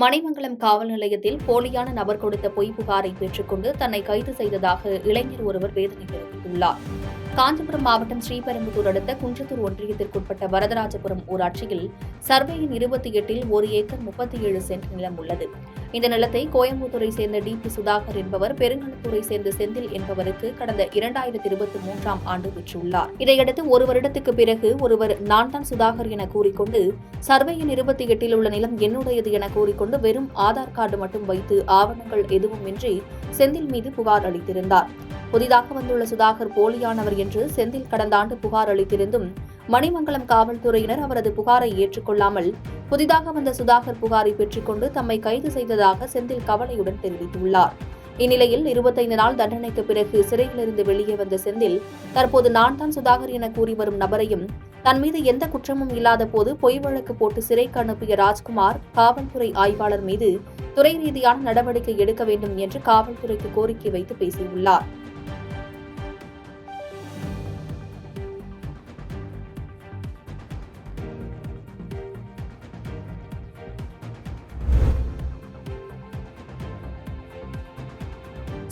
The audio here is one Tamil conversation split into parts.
மணிமங்கலம் காவல் நிலையத்தில் போலியான நபர் கொடுத்த பொய் புகாரை பெற்றுக்கொண்டு தன்னை கைது செய்ததாக இளைஞர் ஒருவர் வேதனை தெரிவித்துள்ளார். காஞ்சிபுரம் மாவட்டம் ஸ்ரீபெரும்புதூர் அடுத்த குன்றத்தூர் ஒன்றியத்திற்குட்பட்ட வரதராஜபுரம் ஊராட்சியில் சர்வேயின் 28 1 ஏக்கர் 37 சென்ட் நிலம் உள்ளது. இந்த நிலத்தை கோயம்புத்தூரை சேர்ந்த டிபி சுதாகர் என்பவர் பெருங்களத்தூரை சேர்ந்த செந்தில் என்பவருக்கு கடந்த 2023ஆம் ஆண்டு விற்றுள்ளார். இதையடுத்து ஒரு வருடத்துக்கு பிறகு ஒருவர் நான் தான் சுதாகர் என கூறிக்கொண்டு சர்வேயின் 28 உள்ள நிலம் என்னுடையது என கூறிக்கொண்டு வெறும் ஆதார் கார்டு மட்டும் வைத்து ஆவணங்கள் எதுவுமின்றி செந்தில் மீது புகார் அளித்திருந்தார். புதிதாக வந்துள்ள சுதாகர் போலியானவர் என்று செந்தில் கடந்த ஆண்டு புகார் அளித்திருந்தும் மணிமங்கலம் காவல்துறையினர் அவரது புகாரை ஏற்றுக்கொள்ளாமல் புதிதாக வந்த சுதாகர் புகாரை பெற்றுக்கொண்டு தம்மை கைது செய்ததாக செந்தில் கவலையுடன் தெரிவித்துள்ளார். இந்நிலையில் 25 நாள் தண்டனைக்கு பிறகு சிறையிலிருந்து வெளியே வந்த செந்தில் தற்போது நான் தான் சுதாகர் என கூறி வரும் நபரையும் தன் மீது எந்த குற்றமும் இல்லாத போது பொய் வழக்கு போட்டு சிறைக்கு அனுப்பிய ராஜ்குமார் காவல்துறை ஆய்வாளர் மீது துறை ரீதியான நடவடிக்கை எடுக்க வேண்டும் என்று காவல்துறைக்கு கோரிக்கை வைத்து பேசியுள்ளார்.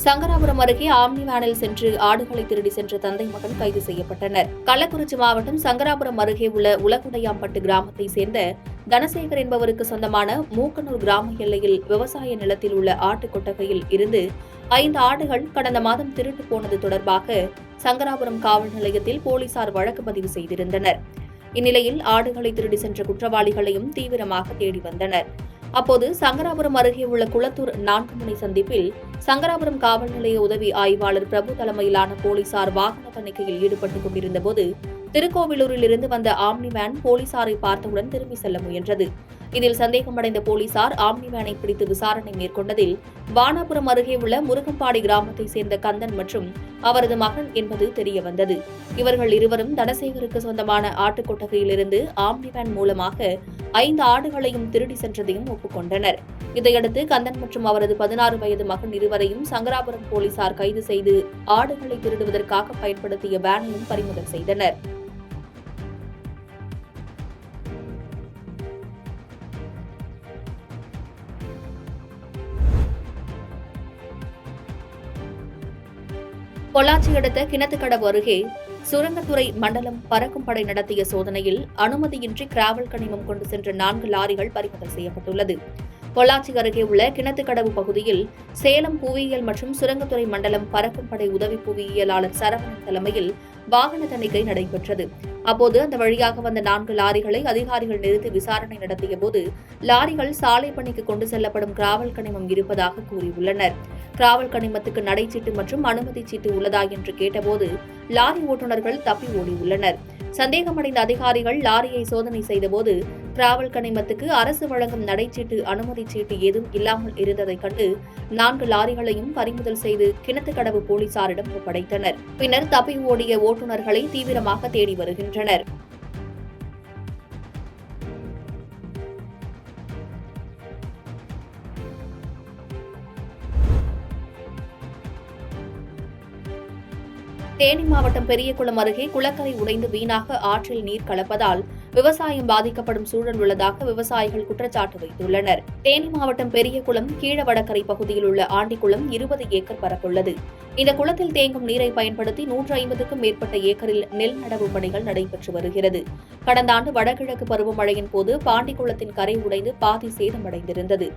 சங்கராபுரம் அருகே ஆம்னி வேனில் சென்று ஆடுகளை திருடி சென்ற தந்தை மகன் கைது செய்யப்பட்டனர். கள்ளக்குறிச்சி மாவட்டம் சங்கராபுரம் அருகே உள்ள உலகுடையாம்பட்டு கிராமத்தை சேர்ந்த தனசேகர் என்பவருக்கு சொந்தமான மூக்கனூர் கிராம எல்லையில் விவசாய நிலத்தில் உள்ள ஆட்டு கொட்டகையில் இருந்து 5 ஆடுகள் கடந்த மாதம் திருட்டு போனது தொடர்பாக சங்கராபுரம் காவல் நிலையத்தில் போலீசார் வழக்கு பதிவு செய்திருந்தனர். இந்நிலையில் ஆடுகளை திருடி சென்ற குற்றவாளிகளையும் தீவிரமாக தேடி வந்தனர். அப்போது சங்கராபுரம் அருகே உள்ள குளத்தூர் 4 முனை சந்திப்பில் சங்கராபுரம் காவல் நிலைய உதவி ஆய்வாளர் பிரபு தலைமையிலான போலீசார் வாகன தணிக்கையில் ஈடுபட்டுக் கொண்டிருந்தபோது திருக்கோவிலூரில் இருந்து வந்த ஆம்னி வேன் போலீசாரை பார்த்தவுடன் திரும்பி செல்ல முயன்றது. இதில் சந்தேகமடைந்த போலீசார் ஆம்னி வேனை பிடித்து விசாரணை மேற்கொண்டதில் வானாபுரம் அருகே உள்ள முருகம்பாடி கிராமத்தை சேர்ந்த கந்தன் மற்றும் அவரது மகன் என்பது தெரியவந்தது. இவர்கள் இருவரும் தனசேகருக்கு சொந்தமான ஆட்டுக் கொட்டகையிலிருந்து ஆம்னி வேன் மூலமாக 5 ஆடுகளையும் திருடி சென்றதையும் ஒப்புக்கொண்டனர். இதையடுத்து கந்தன் மற்றும் அவரது 16 வயது மகன் இருவரையும் சங்கராபுரம் போலீசார் கைது செய்து ஆடுகளை திருடுவதற்காக பயன்படுத்திய வேனையும் பறிமுதல் செய்தனர். பொள்ளாச்சி அடுத்த கிணத்துக்கடவு அருகே சுரங்கத்துறை மண்டலம் பறக்கும் படை நடத்திய சோதனையில் அனுமதியின்றி கிராவல் கனிமம் கொண்டு சென்ற 4 லாரிகள் பறிமுதல் செய்யப்பட்டுள்ளது. பொள்ளாச்சி அருகே உள்ள கிணத்துக்கடவு பகுதியில் சேலம் புவியியல் மற்றும் சுரங்கத்துறை மண்டலம் பறக்கும் படை உதவி புவியியலாளர் சரவணன் தலைமையில் வாகன தணிக்கை நடைபெற்றது. அப்போது அந்த வழியாக வந்த 4 லாரிகளை அதிகாரிகள் நிறுத்தி விசாரணை நடத்திய போது லாரிகள் சாலை பணிக்கு கொண்டு செல்லப்படும் கிராவல் கனிமம் இருப்பதாக கூறியுள்ளனர். கிராவல் கனிமத்துக்கு நடைச்சீட்டு மற்றும் அனுமதி சீட்டு உள்ளதா என்று கேட்டபோது லாரி ஓட்டுநர்கள் தப்பி ஓடியுள்ளனர். சந்தேகமடைந்த அதிகாரிகள் லாரியை சோதனை செய்தபோது கிராவல் கனிமத்துக்கு அரசு வழங்கும் நடைச்சீட்டு அனுமதி சீட்டு ஏதும் இல்லாமல் இருந்ததைக் கண்டு 4 லாரிகளையும் பறிமுதல் செய்து கிணத்துக்கடவு போலீசாரிடம் ஒப்படைத்தனர். பின்னர் தப்பி ஓடிய ஓட்டுநர்களை தீவிரமாக தேடி வருகின்றனர். தேனி மாவட்டம் பெரியகுளம் அருகே குளக்கரை உடைந்து வீணாக ஆற்றில் நீர் கலப்பதால் விவசாயம் பாதிக்கப்படும் சூழல் உள்ளதாக விவசாயிகள் குற்றச்சாட்டு வைத்துள்ளனர். தேனி மாவட்டம் பெரியகுளம் கீழவடகரை பகுதியில் உள்ள ஆண்டிக்குளம் 20 ஏக்கர் பரப்புள்ளது. இந்த குளத்தில் தேங்கும் நீரை பயன்படுத்தி 150க்கும் மேற்பட்ட ஏக்கரில் நெல் நடவு பணிகள் நடைபெற்று வருகிறது. கடந்த ஆண்டு வடகிழக்கு பருவமழையின் போது பாண்டிக்குளத்தின் கரை உடைந்து பாதி சேதமடைந்திருந்தது.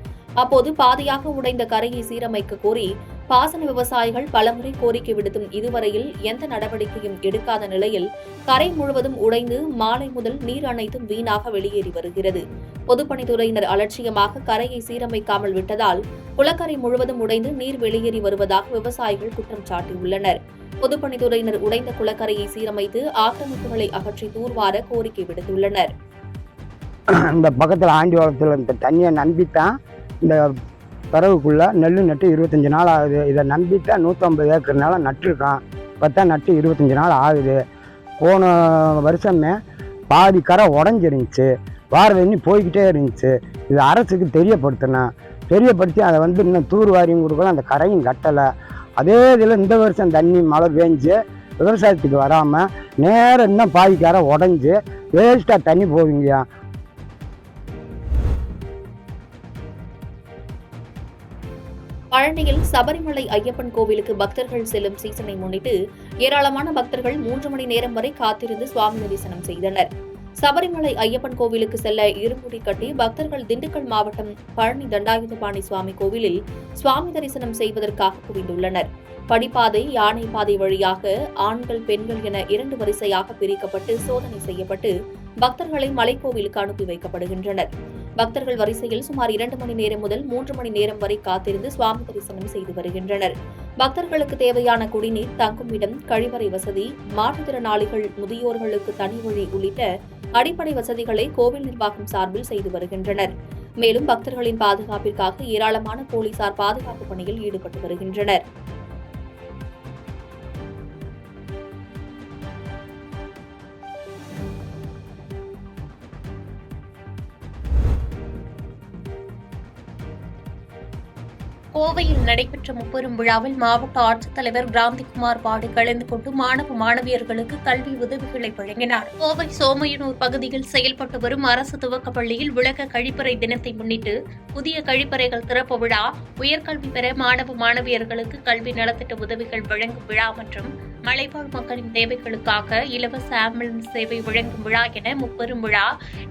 அப்போது பாதியாக உடைந்த கரையை சீரமைக்க கோரி பாசன விவசாயிகள் பலமுறை கோரிக்கை விடுத்தும் இதுவரையில் எந்த நடவடிக்கையும் எடுக்காத நிலையில் கரை முழுவதும் உடைந்து மாலை முதல் நீர் அனைத்தும் வீணாக வெளியேறி வருகிறது. பொதுப்பணித்துறையினர் அலட்சியமாக கரையை சீரமைக்காமல் விட்டதால் குளக்கரை முழுவதும் உடைந்து நீர் வெளியேறி வருவதாக விவசாயிகள் குற்றம் சாட்டியுள்ளனர். பொதுப்பணித்துறையினர் உடைந்த குளக்கரையை சீரமைத்து ஆக்கிரமிப்புகளை அகற்றி தூர்வார கோரிக்கை விடுத்துள்ளனர். இந்த பக்கத்தில் ஆண்டிவாளத்தில் இந்த தண்ணியை நம்பித்தான் இந்த பறவைக்குள்ள நெல் நட்டு 25 நாள் ஆகுது. இதை நம்பித்தான் 150 ஏக்கர் நிலம் நட்டுருக்கான். இப்போ தான் நட்டு 25 நாள் ஆகுது. போன வருஷமே பாதி கரை உடஞ்சிருந்துச்சு. வார தண்ணி போய்கிட்டே இருந்துச்சு. இது அரசுக்கு தெரியப்படுத்தி அதை இன்னும் தூர்வாரியும் கொடுக்கல, அந்த கரையும் கட்டலை. அதே இதில் இந்த வருஷம் தண்ணி மழை பெஞ்சு விவசாயத்துக்கு வராமல் நேரம் இன்னும் பாதி கரை உடஞ்சி வேஸ்ட்டாக தண்ணி போவீங்கயா. பழனியில் சபரிமலை ஐயப்பன் கோவிலுக்கு பக்தர்கள் செல்லும் சீசனை முன்னிட்டு ஏராளமான பக்தர்கள் 3 மணி நேரம் வரை காத்திருந்து சுவாமி தரிசனம் செய்தனர். சபரிமலை ஐயப்பன் கோவிலுக்கு செல்ல இருமுடி கட்டி பக்தர்கள் திண்டுக்கல் மாவட்டம் பழனி தண்டாயுதபாணி சுவாமி கோவிலில் சுவாமி தரிசனம் செய்வதற்காக குவிந்துள்ளனர். படிப்பாதை, யானை பாதை வழியாக ஆண்கள், பெண்கள் என 2 வரிசையாக பிரிக்கப்பட்டு சோதனை செய்யப்பட்டு பக்தர்களை மலைக்கோவிலுக்கு அனுப்பி வைக்கப்படுகின்றனர். பக்தர்கள் வரிசையில் சுமார் 2 மணி நேரம் முதல் 3 மணி நேரம் வரை காத்திருந்து சுவாமி தரிசனம் செய்து வருகின்றனர். பக்தர்களுக்கு தேவையான குடிநீர், தங்கும் இடம், கழிவறை வசதி, மாற்றுத்திறனாளிகள், முதியோர்களுக்கு தனி வழி உள்ளிட்ட அடிப்படை வசதிகளை கோவில் நிர்வாகம் சார்பில் செய்து வருகின்றனர். மேலும் பக்தர்களின் பாதுகாப்பிற்காக ஏராளமான போலீசார் பாதுகாப்பு பணியில் ஈடுபட்டு வருகின்றனர். கோவையில் நடைபெற்ற முப்பெரும் விழாவில் மாவட்ட ஆட்சித்தலைவர் கிராந்திகுமார் பாடி கலந்து கொண்டு மாணவ மாணவியர்களுக்கு கல்வி உதவிகளை வழங்கினார். கோவை சோமையனூர் பகுதியில் செயல்பட்டு வரும் அரசு துவக்கப் பள்ளியில் உலக கழிப்பறை தினத்தை முன்னிட்டு புதிய கழிப்பறைகள் திறப்பு விழா, உயர்கல்வி பெற மாணவ மாணவியர்களுக்கு கல்வி நலத்திட்ட உதவிகள் வழங்கும் விழா மற்றும் மலைவாழ் மக்களின் தேவைகளுக்காக இலவச ஆம்புலன்ஸ் சேவை வழங்கும் விழா என முப்பெரும் விழா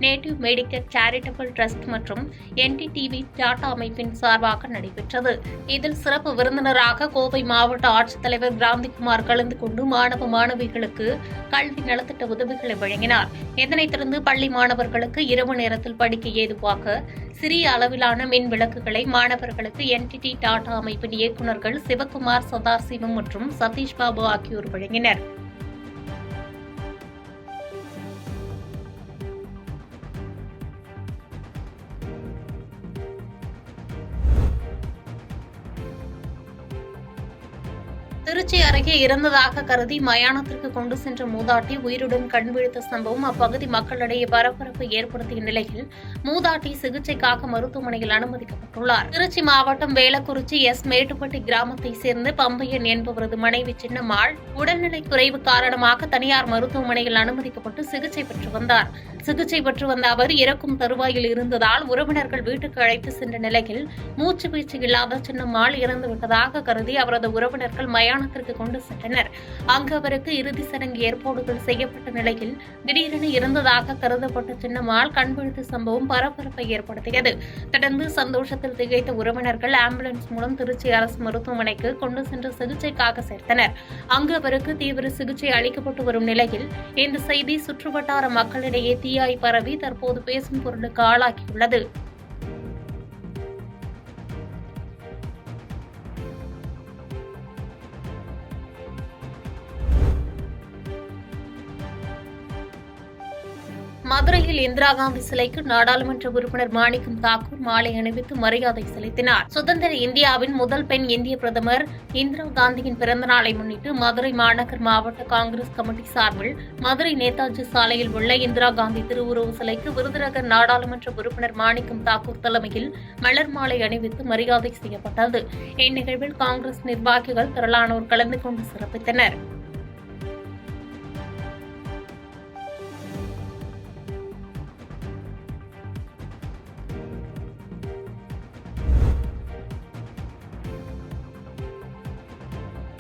நேட்டிவ் மெடிக்கல் சேரிட்டபிள் டிரஸ்ட் மற்றும் NDTV டாடா அமைப்பின் சார்பாக நடைபெற்றது. இதில் சிறப்பு விருந்தினராக கோவை மாவட்ட ஆட்சித்தலைவர் கிராந்திகுமார் கலந்து கொண்டு மாணவ மாணவிகளுக்கு கல்வி நலத்திட்ட உதவிகளை வழங்கினார். இதனைத் தொடர்ந்து பள்ளி மாணவர்களுக்கு இரவு நேரத்தில் படிக்க ஏதுவாக சிறிய அளவிலான மின் விளக்குகளை மாணவர்களுக்கு NTT டாடா அமைப்பின் இயக்குநர்கள் சிவகுமார், சதாசிவம் மற்றும் சதீஷ் பாபு ஆகியோர் வழங்கினர். திருச்சி அருகே இறந்ததாக கருதி மயானத்திற்கு கொண்டு சென்ற மூதாட்டி உயிருடன் கண்விழித்த சம்பவம் அப்பகுதி மக்களிடையே பரபரப்பை ஏற்படுத்திய நிலையில் மூதாட்டி சிகிச்சைக்காக மருத்துவமனையில் அனுமதிக்கப்பட்டுள்ளார். திருச்சி மாவட்டம் வேலக்குறிச்சி மேட்டுப்பட்டி கிராமத்தைச் சேர்ந்த பம்பையன் என்பவரது மனைவி சின்னம்மாள் உடல்நிலை குறைவு காரணமாக தனியார் மருத்துவமனையில் அனுமதிக்கப்பட்டு சிகிச்சை பெற்று வந்தார். சிகிச்சை பெற்று வந்த அவர் இறக்கும் தருவாயில் இருந்ததால் உறவினர்கள் வீட்டுக்கு அழைத்து சென்ற நிலையில் மூச்சு வீச்சு இல்லாத சின்னம்மாள் இறந்துவிட்டதாக கருதி அவரது உறவினர்கள் மயானத்திற்கு கொண்டு சென்றனர். அங்கு அவருக்கு இறுதி சடங்கு ஏற்பாடுகள் செய்யப்பட்ட நிலையில் திடீரென இறந்ததாக கருதப்பட்ட சின்னம்மாள் கண்விழித்த சம்பவம் பரபரப்பை ஏற்படுத்தியது. தொடர்ந்து சந்தோஷத்தில் திகைத்த உறவினர்கள் ஆம்புலன்ஸ் மூலம் திருச்சி அரசு மருத்துவமனைக்கு கொண்டு சென்று சிகிச்சைக்காக சேர்த்தனர். அங்கு அவருக்கு தீவிர சிகிச்சை அளிக்கப்பட்டு வரும் நிலையில் இந்த செய்தி சுற்றுவட்டார மக்களிடையே தீயாய் பரவி தற்போது பேசும் பொருளுக்கு ஆளாகியுள்ளது. மதுரையில் இந்திரா காந்தி சிலைக்கு நாடாளுமன்ற உறுப்பினர் மாணிக்கம் தாக்கூர் மாலை அணிவித்து மரியாதை செலுத்தினார். சுதந்திர இந்தியாவின் முதல் பெண் இந்திய பிரதமர் இந்திரா காந்தியின் பிறந்த நாளை முன்னிட்டு மதுரை மாநகர் மாவட்ட காங்கிரஸ் கமிட்டி சார்பில் மதுரை நேதாஜி சாலையில் உள்ள இந்திரா காந்தி திருவுருவ சிலைக்கு விருதுநகர் நாடாளுமன்ற உறுப்பினர் மாணிக்கம் தாக்கூர் தலைமையில் மலர் மாலை அணிவித்து மரியாதை செய்யப்பட்டது. இந்நிகழ்வில் காங்கிரஸ் நிர்வாகிகள் திரளானோர் கலந்து கொண்டு சிறப்பித்தனர்.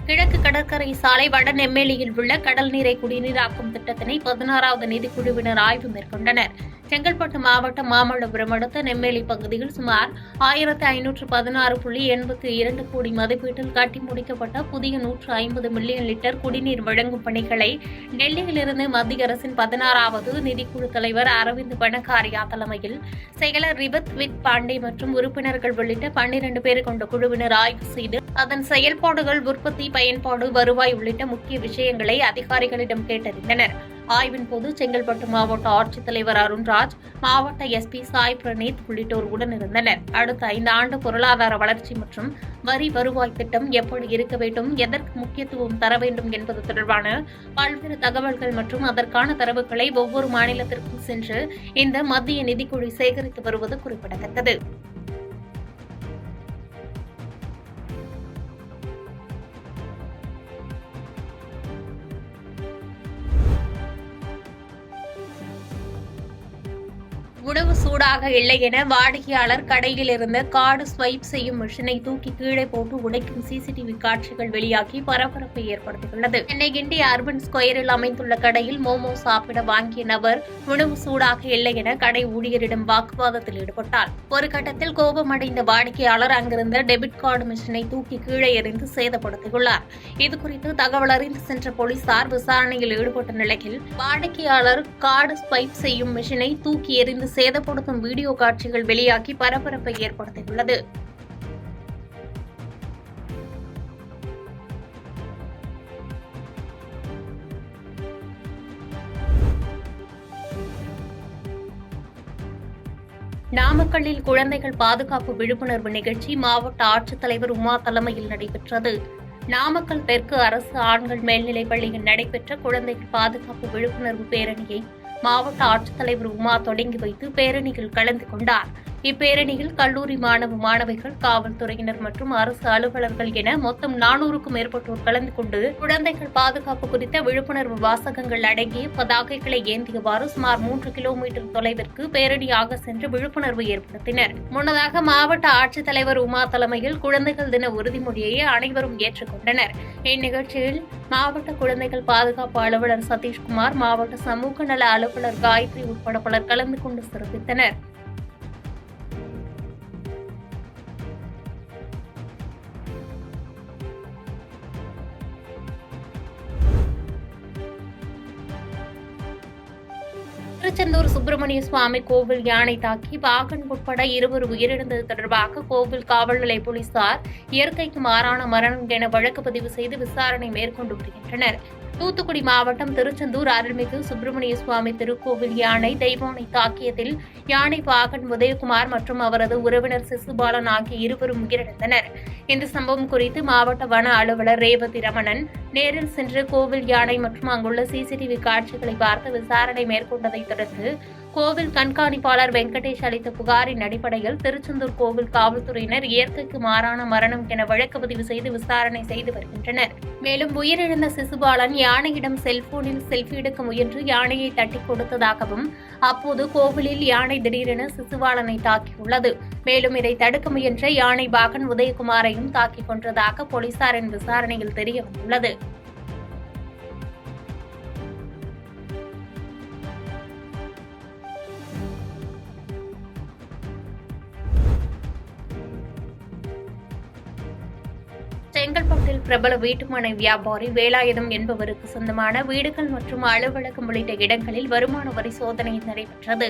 கிழக்கு கடற்கரை சாலை வடநெம்மேலியில் உள்ள கடல் நீரை குடிநீராக்கும் திட்டத்தினை 16வது நிதிக்குழுவினர் ஆய்வு மேற்கொண்டனர். செங்கல்பட்டு மாவட்டம் மாமல்லபுரம் அடுத்த நெம்மேலி பகுதியில் சுமார் 1516.82 கோடி மதிப்பீட்டில் கட்டி முடிக்கப்பட்ட புதிய 150 மில்லியன் லிட்டர் குடிநீர் வழங்கும் பணிகளை டெல்லியிலிருந்து மத்திய அரசின் 16வது நிதிக்குழு தலைவர் அரவிந்த் பனகாரியா தலைமையில் செயலர் ரிபத்விக் பாண்டே மற்றும் உறுப்பினர்கள் உள்ளிட்ட 12 பேர் கொண்ட குழுவினர் ஆய்வு செய்து அதன் செயல்பாடுகள், உற்பத்தி, பயன்பாடு, வருவாய் உள்ளிட்ட முக்கிய விஷயங்களை அதிகாரிகளிடம் கேட்டறிந்தனர். ஆய்வின் போது செங்கல்பட்டு மாவட்ட ஆட்சித்தலைவர் அருண்ராஜ், மாவட்ட SP சாய் பிரணீத் உள்ளிட்டோர் உடனிருந்தனர். அடுத்த 5 ஆண்டு பொருளாதார வளர்ச்சி மற்றும் வரி வருவாய் திட்டம் எப்படி இருக்க வேண்டும், எதற்கு முக்கியத்துவம் தர வேண்டும் என்பது தொடர்பான பல்வேறு தகவல்கள் மற்றும் அதற்கான தரவுகளை ஒவ்வொரு மாநிலத்திற்கும் சென்று இந்த மத்திய நிதிக்குழு சேகரித்து வருவது குறிப்பிடத்தக்கது. உணவு சூடாக இல்லை என வாடிக்கையாளர் கடையில் இருந்த கார்டு ஸ்வைப் செய்யும் மிஷினை தூக்கி கீழே போட்டு உடைக்கும் சிசிடிவி காட்சிகள் வெளியாகி பரபரப்பை ஏற்படுத்தியுள்ளது. சென்னை கிண்டி அர்பன் ஸ்கொயரில் அமைந்துள்ள கடையில் மோமோ சாப்பிட வாங்கிய நபர் உணவு சூடாக இல்லை என கடை ஊழியரிடம் வாக்குவாதத்தில் ஈடுபட்டார். ஒரு கட்டத்தில் கோபமடைந்த வாடிக்கையாளர் அங்கிருந்த டெபிட் கார்டு மிஷினை தூக்கி கீழே எறிந்து சேதப்படுத்தியுள்ளார். இதுகுறித்து தகவல் அறிந்து சென்ற போலீசார் விசாரணையில் ஈடுபட்ட நிலையில் வாடிக்கையாளர் கார்டு ஸ்வைப் செய்யும் மிஷினை தூக்கி எறிந்து சேதப்படுத்தும் வீடியோ காட்சிகள் வெளியாகி பரபரப்பை ஏற்படுத்தியுள்ளது. நாமக்கல்லில் குழந்தைகள் பாதுகாப்பு விழிப்புணர்வு நிகழ்ச்சி மாவட்ட ஆட்சித்தலைவர் உமா தலைமையில் நடைபெற்றது. நாமக்கல் தெற்கு அரசு ஆண்கள் மேல்நிலைப் பள்ளியில் நடைபெற்ற குழந்தைகள் பாதுகாப்பு விழிப்புணர்வு பேரணியை மாவட்ட ஆட்சித்தலைவர் உமா தொடங்கி வைத்து பேரணியில் கலந்து கொண்டார். இப்பேரணியில் கல்லூரி மாணவ மாணவிகள், காவல்துறையினர் மற்றும் அரசு அலுவலர்கள் என மொத்தம் 400க்கும் மேற்பட்டோர் கலந்து கொண்டு குழந்தைகள் பாதுகாப்பு குறித்த விழிப்புணர்வு வாசகங்கள் அடங்கிய பதாகைகளை ஏந்தியவாறு சுமார் 3 கிலோமீட்டர் தொலைவிற்கு பேரணியாக சென்று விழிப்புணர்வு ஏற்படுத்தினர். முன்னதாக மாவட்ட ஆட்சித்தலைவர் உமா தலைமையில் குழந்தைகள் தின உறுதிமொழியை அனைவரும் ஏற்றுக்கொண்டனர். இந்நிகழ்ச்சியில் மாவட்ட குழந்தைகள் பாதுகாப்பு அலுவலர் சதீஷ்குமார், மாவட்ட சமூக நல அலுவலர் காயத்ரி உட்பட பலர் கலந்து கொண்டு சிறப்பித்தனர். திருச்செந்தூர் சுப்பிரமணிய சுவாமி கோவில் யானை தாக்கி வாகன் உட்பட 2 உயிரிழந்தது தொடர்பாக கோவில் காவல் நிலைய போலீசார் இயற்கைக்கு மாறான மரணம் என வழக்கு பதிவு செய்து விசாரணை மேற்கொண்டு வருகின்றனர். தூத்துக்குடி மாவட்டம் திருச்செந்தூர் அருள்மிகு சுப்பிரமணிய சுவாமி திருக்கோவில் யானை தெய்வானை தாக்கியதில் யானை வாகன் உதயகுமார் மற்றும் அவரது உறவினர் சிசுபாலன் ஆகிய 2 உயிரிழந்தனர். இந்த சம்பவம் குறித்து மாவட்ட வன அலுவலர் ரேவதி ரமணன் நேரில் சென்று கோவில் யானை மற்றும் அங்குள்ள சிசிடிவி காட்சிகளை பார்த்து விசாரணை மேற்கொண்டதை தொடர்ந்து கோவில் கண்காணிப்பாளர் வெங்கடேஷ் அளித்த புகாரின் அடிப்படையில் திருச்செந்தூர் கோவில் காவல்துறையினர் இயற்கைக்கு மாறான மரணம் என வழக்கு பதிவு செய்து விசாரணை செய்து வருகின்றனர். மேலும் உயிரிழந்த சிசுபாலன் யானையிடம் செல்போனில் செல்ஃபி எடுக்க முயன்று யானையை தட்டி கொடுத்ததாகவும், அப்போது கோவிலில் யானை திடீரென சிசுபாலனை தாக்கியுள்ளது. மேலும் இதை தடுக்க முயன்ற யானை பாகன் உதயகுமாரையும் தாக்கிக் கொன்றதாக போலீசாரின் விசாரணையில் தெரியவந்துள்ளது. செங்கல்பட்டில் பிரபல வீட்டுமனை வியாபாரி வேலாயுதம் என்பவருக்கு சொந்தமான வீடுகள் மற்றும் அலுவலகம் உள்ளிட்ட இடங்களில் வருமான வரி சோதனை நடைபெற்றது.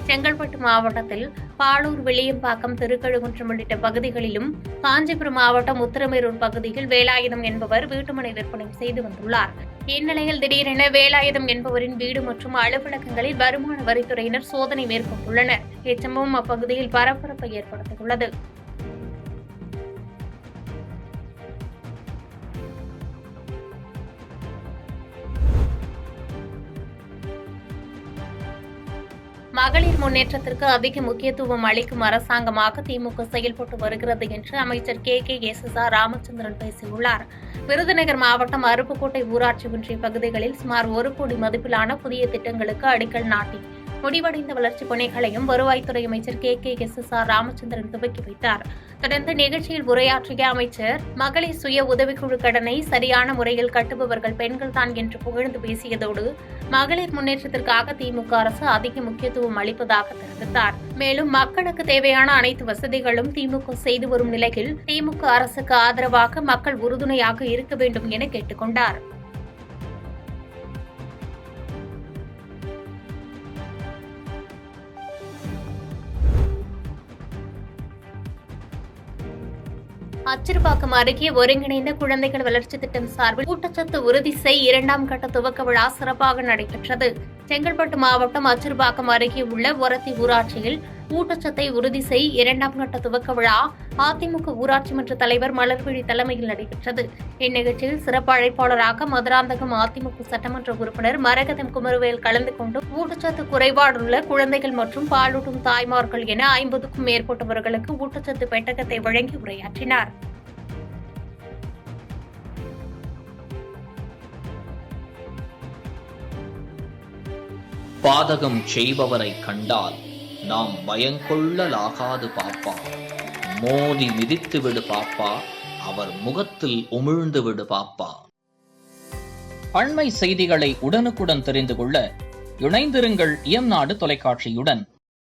செங்கல்பட்டு மாவட்டத்தில் பாலூர், வில்லியம்பாக்கம், திருக்கழுகுன்றம் உள்ளிட்ட பகுதிகளிலும், காஞ்சிபுரம் மாவட்டம் உத்தரமேரூர் பகுதியில் வேலாயுதம் என்பவர் வீட்டுமனை விற்பனை செய்து வந்துள்ளார். இந்நிலையில் திடீரென வேலாயுதம் என்பவரின் வீடு மற்றும் அலுவலகங்களில் வருமான வரித்துறையினர் சோதனை மேற்கொண்டுள்ளனர். இச்சம்பவம் அப்பகுதியில் பரபரப்பை ஏற்படுத்தியுள்ளது. மகளிர் முன்னேற்றத்திற்கு அதிக முக்கியத்துவம் அளிக்கும் அரசாங்கமாக திமுக செயல்பட்டு வருகிறது என்று அமைச்சர் KKSSR ராமச்சந்திரன் பேசியுள்ளார். விருதுநகர் மாவட்டம் அருப்புக்கோட்டை ஊராட்சி ஒன்றிய பகுதிகளில் சுமார் 1 கோடி மதிப்பிலான புதிய திட்டங்களுக்கு அடிக்கல் நாட்டி முடிவடைந்த வளர்ச்சிப் பணிகளையும் வருவாய்த்துறை அமைச்சர் KKSSR ராமச்சந்திரன் துவக்கி வைத்தார். தொடர்ந்து நிகழ்ச்சியில் உரையாற்றிய அமைச்சர், மகளிர் சுய உதவிக்குழு கடனை சரியான முறையில் கட்டுபவர்கள் பெண்கள்தான் என்று புகழ்ந்து பேசியதோடு, மகளிர் முன்னேற்றத்திற்காக திமுக அரசு அதிக முக்கியத்துவம் அளிப்பதாக தெரிவித்தார். மேலும் மக்களுக்கு தேவையான அனைத்து வசதிகளும் திமுக செய்து வரும் நிலையில் திமுக அரசுக்கு ஆதரவாக மக்கள் உறுதுணையாக இருக்க வேண்டும் என கேட்டுக் கொண்டார். அச்சிறுபாக்கம் அருகே ஒருங்கிணைந்த குழந்தைகள் வளர்ச்சி திட்டம் சார்பில் ஊட்டச்சத்து உறுதி செய் 2ஆம் கட்ட துவக்க விழா சிறப்பாக நடைபெற்றது. செங்கல்பட்டு மாவட்டம் அச்சிறுபாக்கம் அருகே உள்ள ஒரத்தி ஊராட்சியில் ஊட்டச்சத்தை உறுதி செய் 2ஆம் கட்ட துவக்க விழா அதிமுக ஊராட்சி மன்ற தலைவர் மலர்விழி தலைமையில் நடைபெற்றது. இந்நிகழ்ச்சியில் சிறப்பு அழைப்பாளராக மதுராந்தகம் அதிமுக சட்டமன்ற உறுப்பினர் மரகதம் குமரவேல் கலந்து கொண்டு ஊட்டச்சத்து குறைபாடுள்ள குழந்தைகள் மற்றும் பாலூட்டும் தாய்மார்கள் என 50க்கும் மேற்பட்டவர்களுக்கு ஊட்டச்சத்து பெட்டகத்தை வழங்கி உரையாற்றினார். பாதகம் செய்பவரை கண்டால் நாம் பயங்கொள்ளலாகாது பாப்பா. மோதி மிதித்து விடு பாப்பா, அவர் முகத்தில் உமிழ்ந்து விடு பாப்பா. அண்மை செய்திகளை உடனுக்குடன் தெரிந்து கொள்ள இணைந்திருங்கள் இயம்நாடு தொலைக்காட்சியுடன்.